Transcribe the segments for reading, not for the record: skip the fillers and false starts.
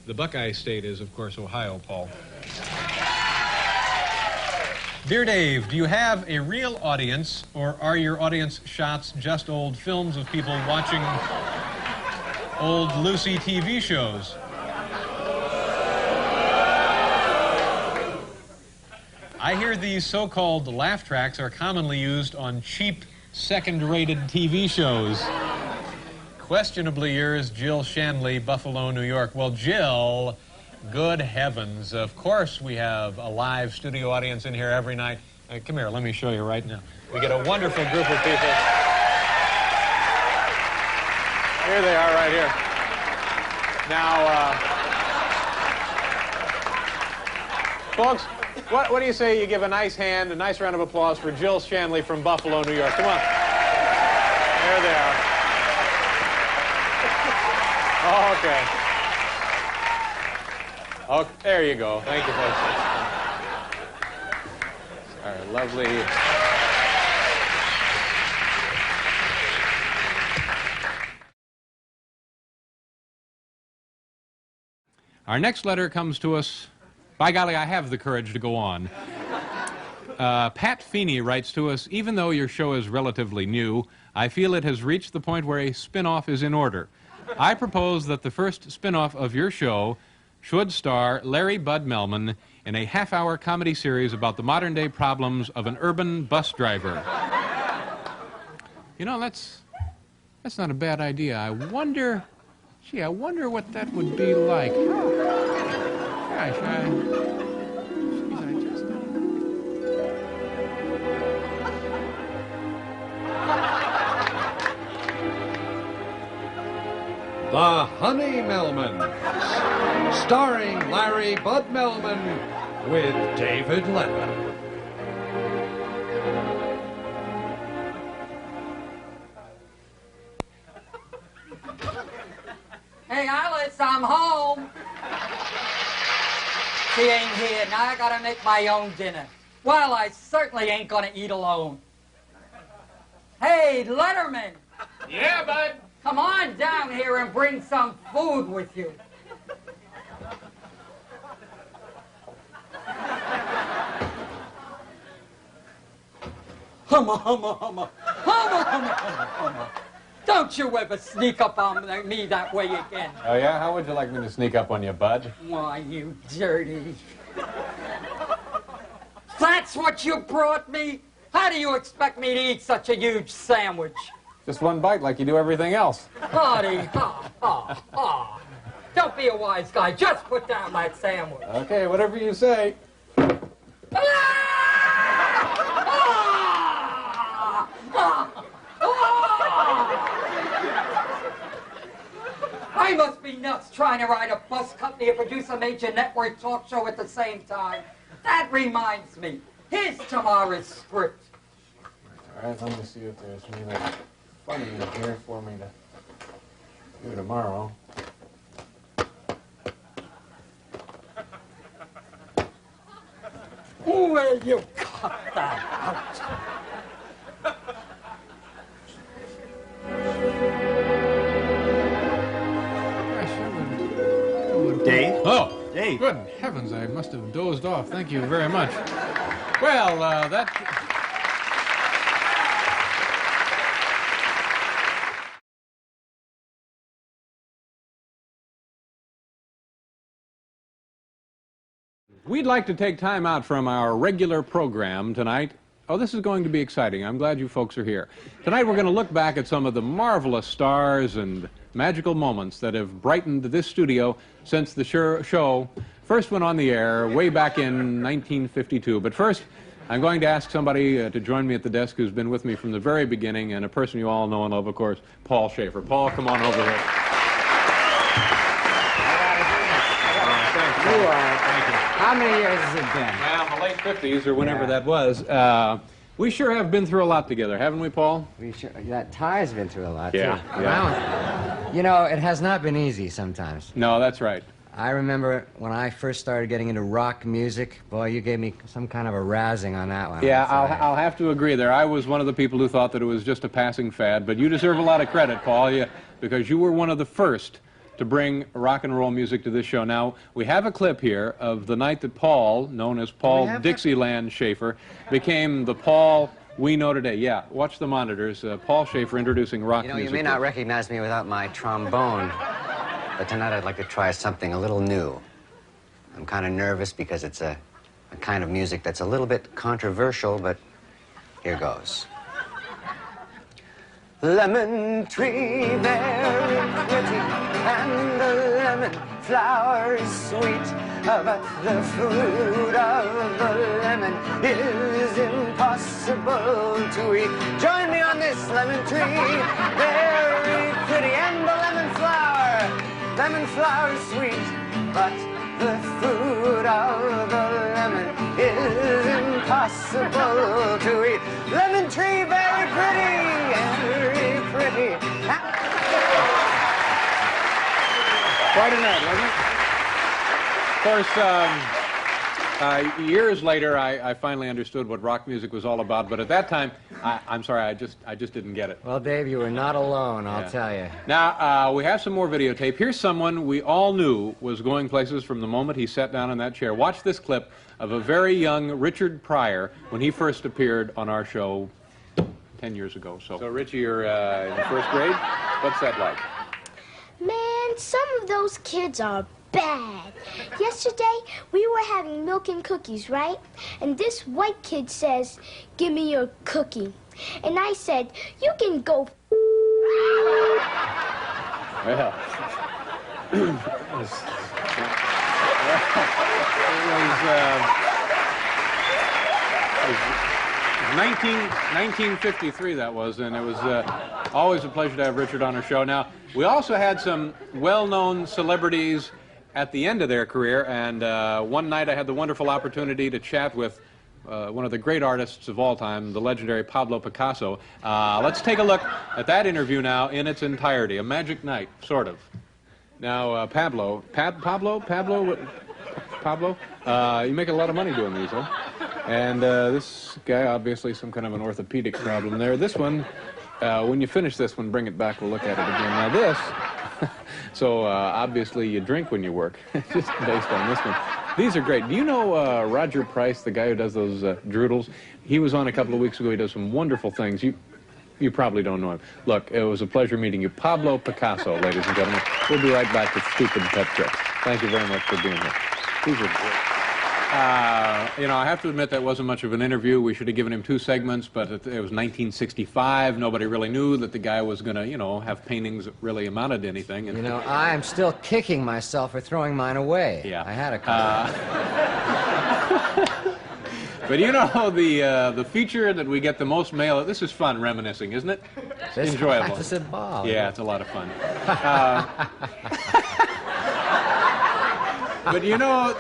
The Buckeye State is, of course, Ohio, Paul. Dear Dave, do you have a real audience, or are your audience shots just old films of people watching old Lucy TV shows? I hear these so-called laugh tracks are commonly used on cheap, second-rated TV shows. Questionably yours, Jill Shanley, Buffalo, New York. Well, Jill, good heavens. Of course we have a live studio audience in here every night. Come here, let me show you right now. We get a wonderful group of people. Here they are right here. Now, folks, what do you say you give a nice hand, a nice round of applause for Jill Shanley from Buffalo, New York. Come on. There they are. Okay. Oh, there you go. Thank you, folks. All right, lovely. Our next letter comes to us. By golly, I have the courage to go on. Pat Feeney writes to us, even though your show is relatively new, I feel it has reached the point where a spin-off is in order. I propose that the first spin-off of your show should star Larry Bud Melman in a half-hour comedy series about the modern-day problems of an urban bus driver. You know, that's not a bad idea. I wonder what that would be like. Gosh, I just don't... The Honey Millmans, starring Larry Bud Melman with David Letterman. Hey, Alice, I'm home. She ain't here. Now I gotta make my own dinner. Well, I certainly ain't gonna eat alone. Hey, Letterman. Yeah, Bud. Come on down here and bring some food with you. Humma, humma, humma. Humma, humma, humma, humma. Don't you ever sneak up on me that way again. Oh, yeah? How would you like me to sneak up on you, Bud? Why, you dirty. That's what you brought me? How do you expect me to eat such a huge sandwich? Just one bite like you do everything else. Honey, ha, ha, ha. Don't be a wise guy. Just put down that sandwich. Okay, whatever you say. I must be nuts trying to ride a bus company and produce a major network talk show at the same time. That reminds me. Here's tomorrow's script. All right, let me see if there's anything funny in here for me to do tomorrow. Will you cut that out? Dave? Oh, Dave. Good heavens, I must have dozed off. Thank you very much. Well, that... We'd like to take time out from our regular program tonight. Oh, this is going to be exciting. I'm glad you folks are here. Tonight we're going to look back at some of the marvelous stars and magical moments that have brightened this studio since the show first went on the air way back in 1952. But first, I'm going to ask somebody to join me at the desk who's been with me from the very beginning, and a person you all know and love, of course, Paul Schaefer. Paul, come on over here. How many years has it been? Well, the late 50s or whenever that was. We sure have been through a lot together, haven't we, Paul? We sure. That Ty's been through a lot, Yeah, too. yeah. Well, you know, it has not been easy sometimes. No, that's right. I remember when I first started getting into rock music, boy, you gave me some kind of a razzing on that one. Yeah, I'll have to agree there. I was one of the people who thought that it was just a passing fad, but you deserve a lot of credit, Paul, because you were one of the first to bring rock and roll music to this show. Now, we have a clip here of the night that Paul, known as Paul Dixieland Schaefer, became the Paul we know today. Yeah, watch the monitors. Paul Schaefer introducing rock music. You may not recognize me without my trombone, but tonight I'd like to try something a little new. I'm kind of nervous because it's a kind of music that's a little bit controversial, but here goes. Lemon tree very pretty, and the lemon flower is sweet, but the fruit of the lemon is impossible to eat. Join me on this lemon tree, very pretty, and the lemon flower is sweet, but the fruit of the lemon is impossible to eat. Lemon tree, very pretty, very pretty. Quite a night, wasn't it? Of course, years later, I finally understood what rock music was all about, but at that time, I'm sorry, I just didn't get it. Well, Dave, you were not alone, I'll tell you. Now, we have some more videotape. Here's someone we all knew was going places from the moment he sat down in that chair. Watch this clip of a very young Richard Pryor when he first appeared on our show 10 years ago. So Richie, you're in first grade. What's that like? Man, some of those kids are bad. Yesterday, we were having milk and cookies, right? And this white kid says, "Give me your cookie." And I said, "You can go." Well, it was 1953 that was, and it was always a pleasure to have Richard on our show. Now, we also had some well-known celebrities at the end of their career, and one night I had the wonderful opportunity to chat with one of the great artists of all time, the legendary Pablo Picasso. Let's take a look at that interview now in its entirety. A magic night, sort of. Now, Pablo, you make a lot of money doing these, huh? And this guy, obviously some kind of an orthopedic problem there. This one, when you finish this one, bring it back, we'll look at it again. Now this, so obviously you drink when you work, just based on this one. These are great. Do you know Roger Price, the guy who does those droodles? He was on a couple of weeks ago. He does some wonderful things. You probably don't know him. Look, it was a pleasure meeting you. Pablo Picasso, ladies and gentlemen. We'll be right back with Stupid Pet Tricks. Thank you very much for being here. These are great. You know, I have to admit that wasn't much of an interview. We should have given him 2 segments, but it was 1965. Nobody really knew that the guy was going to, you know, have paintings that really amounted to anything. And, you know, I'm still kicking myself for throwing mine away. Yeah. I had a couple. But you know, the feature that we get the most mail, this is fun reminiscing, isn't it? It's enjoyable. It's a ball. Yeah, it's a lot of fun. But you know,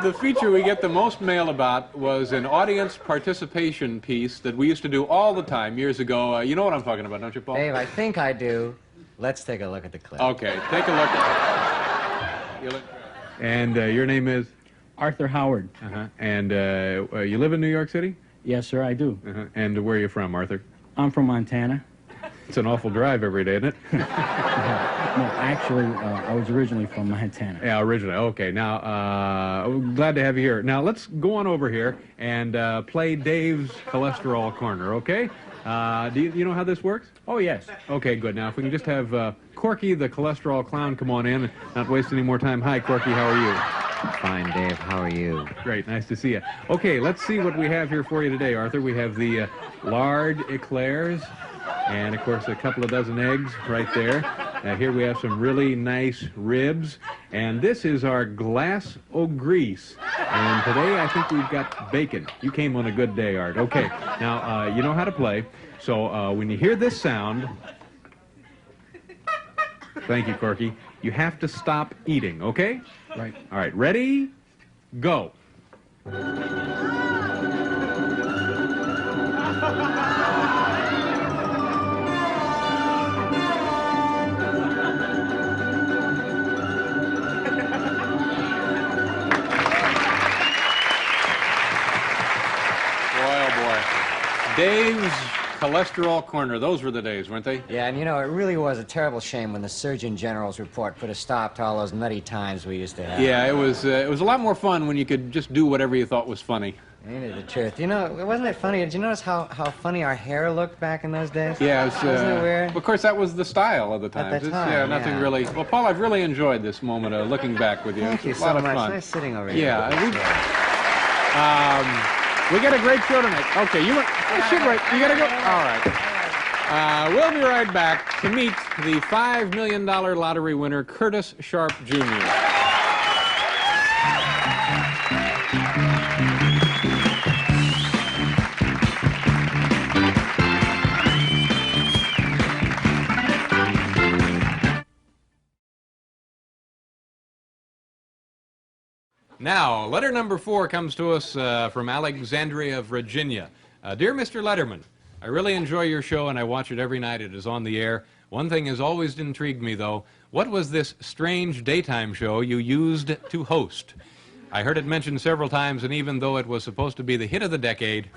the feature we get the most mail about was an audience participation piece that we used to do all the time years ago. You know what I'm talking about, don't you, Paul? Dave, I think I do. Let's take a look at the clip. Okay, take a look. And your name is? Arthur Howard. And you live in New York City? Yes, sir, I do. And where are you from, Arthur? I'm from Montana. It's an awful drive every day, isn't it? No, actually, I was originally from Montana. Yeah, originally. Okay, now, glad to have you here. Now, let's go on over here and play Dave's Cholesterol Corner, okay? Do you know how this works? Oh, yes. Okay, good. Now, if we can just have Corky, the cholesterol clown, come on in and not waste any more time. Hi, Corky, how are you? Fine, Dave. How are you? Great, nice to see you. Okay, let's see what we have here for you today, Arthur. We have the lard eclairs, and of course a couple of dozen eggs right there. Here we have some really nice ribs, and this is our glass o' grease. And today I think we've got bacon. You came on a good day, Art. Okay, now you know how to play, so when you hear this sound, thank you, Corky, you have to stop eating, okay? Right. All right, ready? Go. Dave's cholesterol corner. Those were the days, weren't they? Yeah, and you know, it really was a terrible shame when the Surgeon General's report put a stop to all those nutty times we used to have. Yeah, it was a lot more fun when you could just do whatever you thought was funny. Ain't it the truth? You know, wasn't it funny? Did you notice how funny our hair looked back in those days? Yeah, wasn't it weird? Of course, that was the style of the time. At that time, yeah, nothing yeah. really. Well, Paul, I've really enjoyed this moment of looking back with you. Thank you It's a so lot of much. fun. Nice sitting over here. Yeah, we got a great show tonight. Okay, you should wait. You gotta go. All right. We'll be right back to meet the $5 million lottery winner, Curtis Sharp Jr. Now, letter number 4 comes to us from Alexandria, Virginia. Dear Mr. Letterman, I really enjoy your show and I watch it every night. It is on the air. One thing has always intrigued me, though. What was this strange daytime show you used to host? I heard it mentioned several times, and even though it was supposed to be the hit of the decade,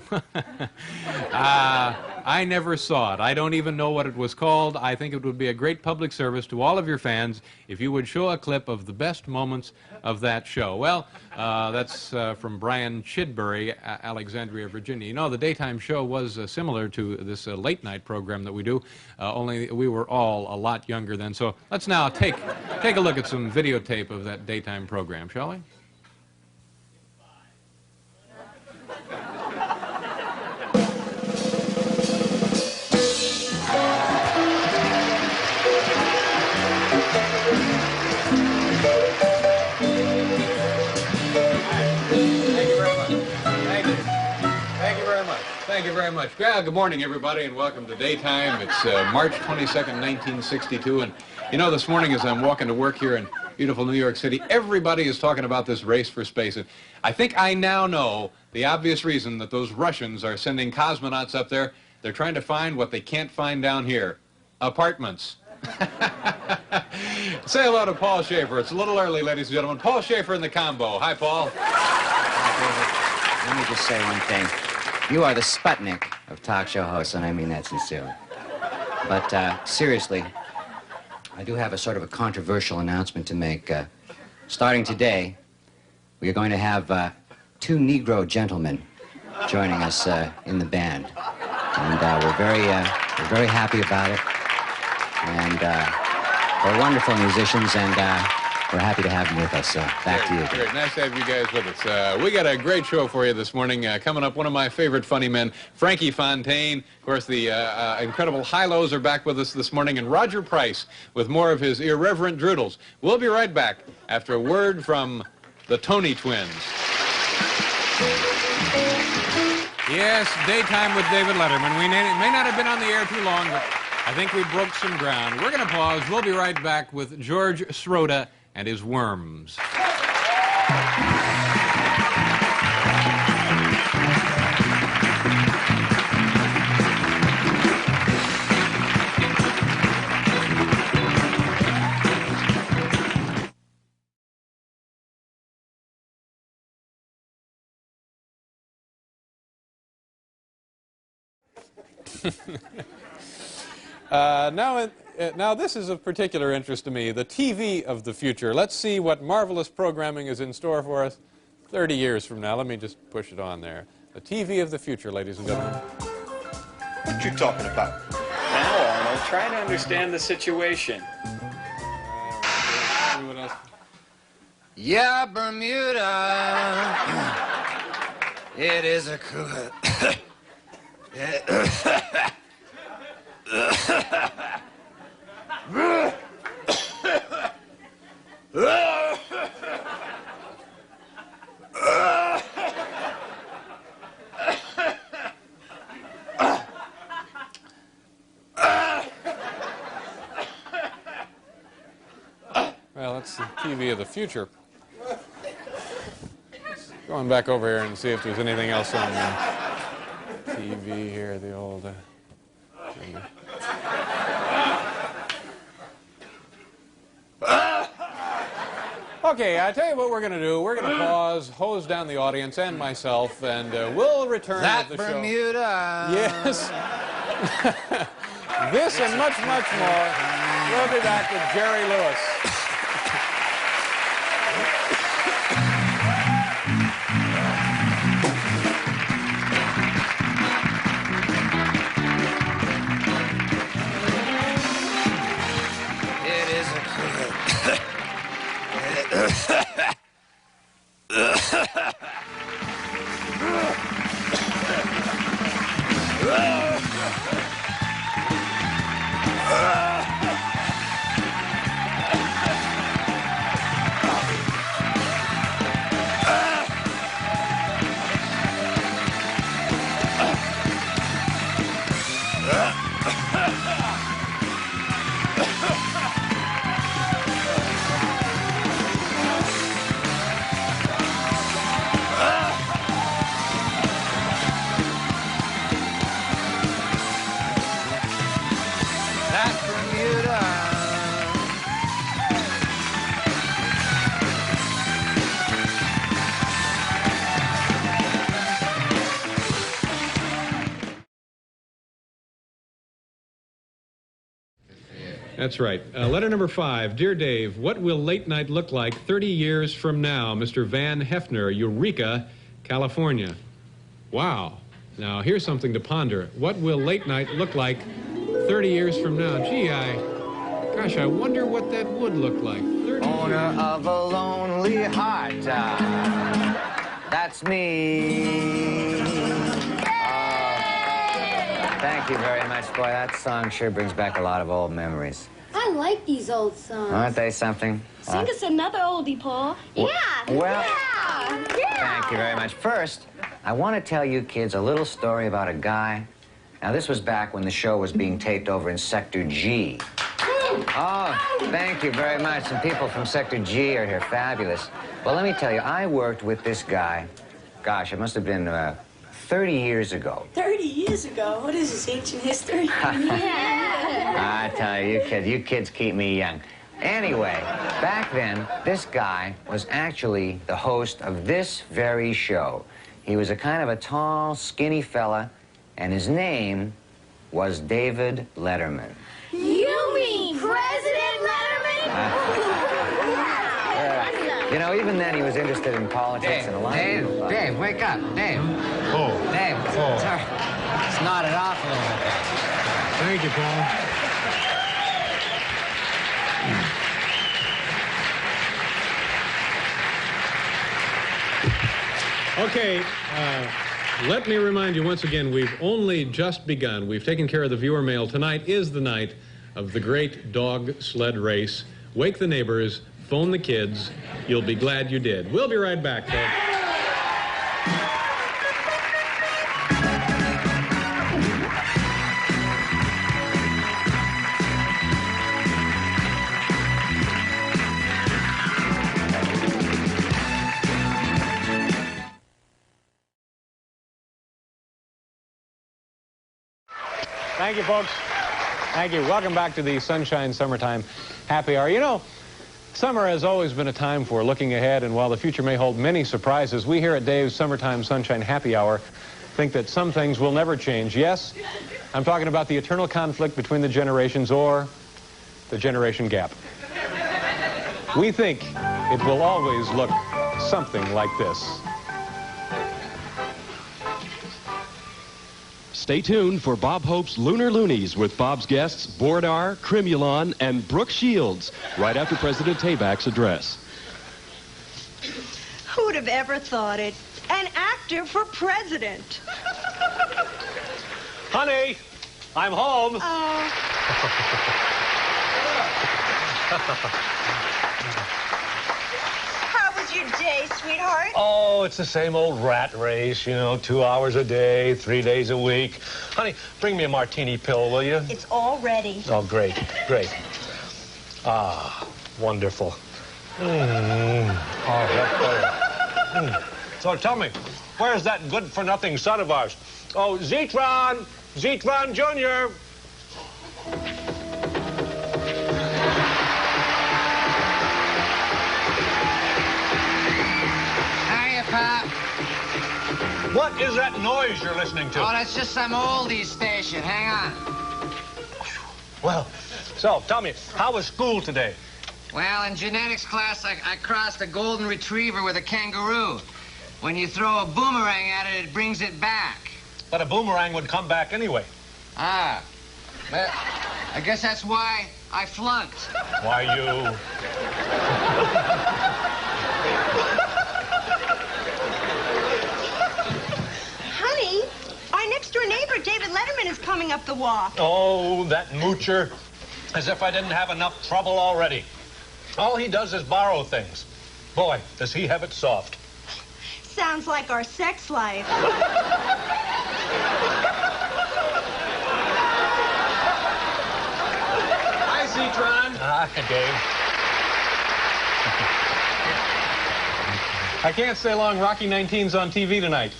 I never saw it. I don't even know what it was called. I think it would be a great public service to all of your fans if you would show a clip of the best moments of that show. Well, that's from Brian Chidbury, Alexandria, Virginia. You know, the daytime show was similar to this late-night program that we do, only we were all a lot younger then. So let's now take a look at some videotape of that daytime program, shall we? Thank you very much. Yeah, good morning, everybody, and welcome to Daytime. It's March 22nd, 1962, and you know, this morning as I'm walking to work here in beautiful New York City, everybody is talking about this race for space, and I think I now know the obvious reason that those Russians are sending cosmonauts up there. They're trying to find what they can't find down here: apartments. Say hello to Paul Schaefer. It's a little early, ladies and gentlemen. Paul Schaefer in the combo. Hi, Paul. Let me just say one thing. You are the Sputnik of talk show hosts, and I mean that sincerely. But seriously, I do have a sort of a controversial announcement to make. Starting today, we are going to have 2 Negro gentlemen joining us in the band, and we're very happy about it. And they're wonderful musicians, and we're happy to have them with us. So back to you. Great. Nice to have you guys with us. We got a great show for you this morning. Coming up, one of my favorite funny men, Frankie Fontaine. Of course, the incredible Hi-Lo's are back with us this morning, and Roger Price with more of his irreverent droodles. We'll be right back after a word from the Tony Twins. Yes, Daytime with David Letterman. We may not have been on the air too long, but I think we broke some ground. We're going to pause. We'll be right back with George Sroda and his worms. Now this is of particular interest to me, the TV of the future. Let's see what marvelous programming is in store for us 30 years from now. Let me just push it on there. The TV of the future, ladies and gentlemen. What you talking about? Now, Arnold, try to understand the situation. What else? Yeah, Bermuda. It is a cool. Well, that's the TV of the future. Going back over here and see if there's anything else on TV here, the old... Okay, I tell you what we're going to do. We're going to pause, hose down the audience and myself, and we'll return with the show. Bermuda. Yes. This and much, much more. We'll be back with Jerry Lewis. That's right. Letter number 5. Dear Dave, what will late night look like 30 years from now? Mr. Van Hefner, Eureka, California. Wow. Now, here's something to ponder. What will late night look like 30 years from now? Gee, gosh, I wonder what that would look like. 30 Owner years. of a lonely heart. That's me. Thank you very much, boy. That song sure brings back a lot of old memories. I like these old songs. Aren't they something? Sing us another oldie, Paul. Well, Yeah. Thank you very much. First, I want to tell you kids a little story about a guy. Now, this was back when the show was being taped over in Sector G. Oh, thank you very much. Some people from Sector G are here. Fabulous. Well, let me tell you, I worked with this guy. Gosh, it must have been 30 years ago. 30 years ago? What is this, ancient history? I tell you, you kids keep me young. Anyway, back then, this guy was actually the host of this very show. He was a kind of a tall, skinny fella, and his name was David Letterman. You mean President Letterman? You know, even then he was interested in politics and a lot of people. Dave, wake up. Dave. Oh. Dave. Oh. Sorry. It's nodded off a little bit there. Thank you, Paul. Okay, let me remind you once again, we've only just begun. We've taken care of the viewer mail. Tonight is the night of the great dog sled race. Wake the neighbors, phone the kids. You'll be glad you did. We'll be right back, folks. Thank you, folks. Thank you. Welcome back to the Sunshine Summertime Happy Hour. You know, summer has always been a time for looking ahead, and while the future may hold many surprises, we here at Dave's Summertime Sunshine Happy Hour think that some things will never change. Yes, I'm talking about the eternal conflict between the generations, or the generation gap. We think it will always look something like this. Stay tuned for Bob Hope's Lunar Loonies with Bob's guests Bordar, Crimulon, and Brooke Shields right after President Tabak's address. Who'd have ever thought it? An actor for president. Honey, I'm home. How was your day, sweetheart? Oh, it's the same old rat race, you know, 2 hours a day, 3 days a week. Honey, bring me a martini pill, will you? It's all ready. Oh, great, great. Ah, wonderful. Oh, that's better. So tell me, where's that good-for-nothing son of ours? Oh, Zetron! Zetron Jr.! Hiya, Pop. What is that noise you're listening to? Oh, that's just some oldies station. Hang on. Well, so tell me, how was school today? Well, in genetics class, I crossed a golden retriever with a kangaroo. When you throw a boomerang at it, it brings it back. But a boomerang would come back anyway. Ah. Well, I guess that's why I flunked. Why, you... Honey, our next-door neighbor, David Letterman, is coming up the walk. Oh, that moocher. As if I didn't have enough trouble already. All he does is borrow things. Boy, does he have it soft. Sounds like our sex life. Hi, Citron. Hi, Dave. I can't stay long. Rocky 19's on TV tonight.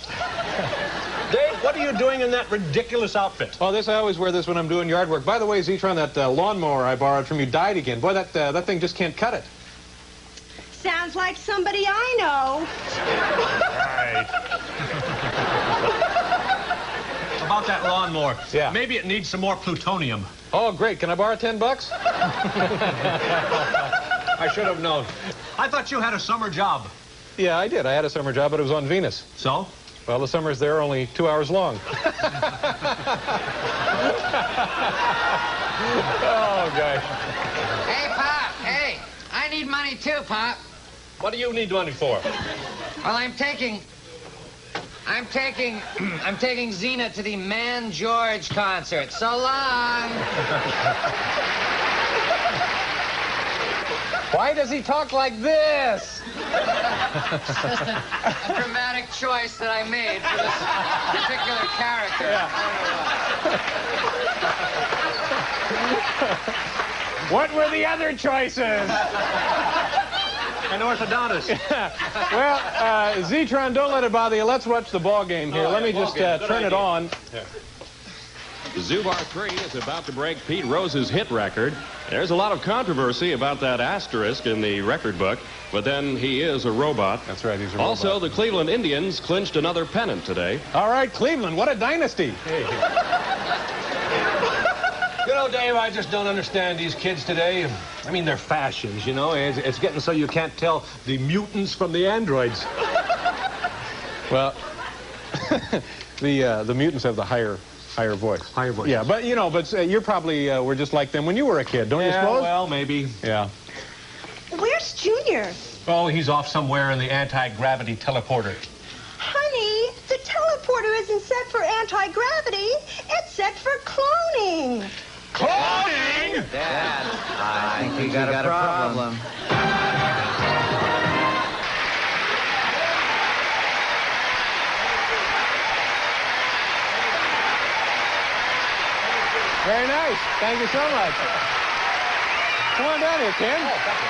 Dave, what are you doing in that ridiculous outfit? Oh, I always wear this when I'm doing yard work. By the way, Zitron, that lawnmower I borrowed from you died again. Boy, that thing just can't cut it. Sounds like somebody I know. Right. About that lawnmower. Yeah. Maybe it needs some more plutonium. Oh, great. Can I borrow $10? I should have known. I thought you had a summer job. Yeah, I did. I had a summer job, but it was on Venus. So? Well, the summers there are only 2 hours long. Oh, gosh. Hey, Pop. Hey, I need money too, Pop. What do you need money for? Well, I'm taking Xena to the Man George concert. So long. Why does he talk like this? It's just a dramatic choice that I made for this particular character. Yeah. What were the other choices? An orthodontist. Well, Zitron, don't let it bother you. Let's watch the ball game here. Let me just turn it on. Yeah. Zubar 3 is about to break Pete Rose's hit record. There's a lot of controversy about that asterisk in the record book, but then he is a robot. That's right, he's a robot. Also, the Cleveland Indians clinched another pennant today. All right, Cleveland, what a dynasty. Hey. You know, Dave, I just don't understand these kids today. I mean, they're fashions, you know. It's getting so you can't tell the mutants from the androids. Well, the mutants have the higher voice. Higher voice. Yeah, but, you're probably were just like them when you were a kid, don't you suppose? Well, maybe. Yeah. Where's Junior? Oh, he's off somewhere in the anti-gravity teleporter. Honey, the teleporter isn't set for anti-gravity. It's set for cloning. Cloning? Dad, I think we got a problem. Very nice. Thank you so much. Come on down here, Ken. Oh, thank you.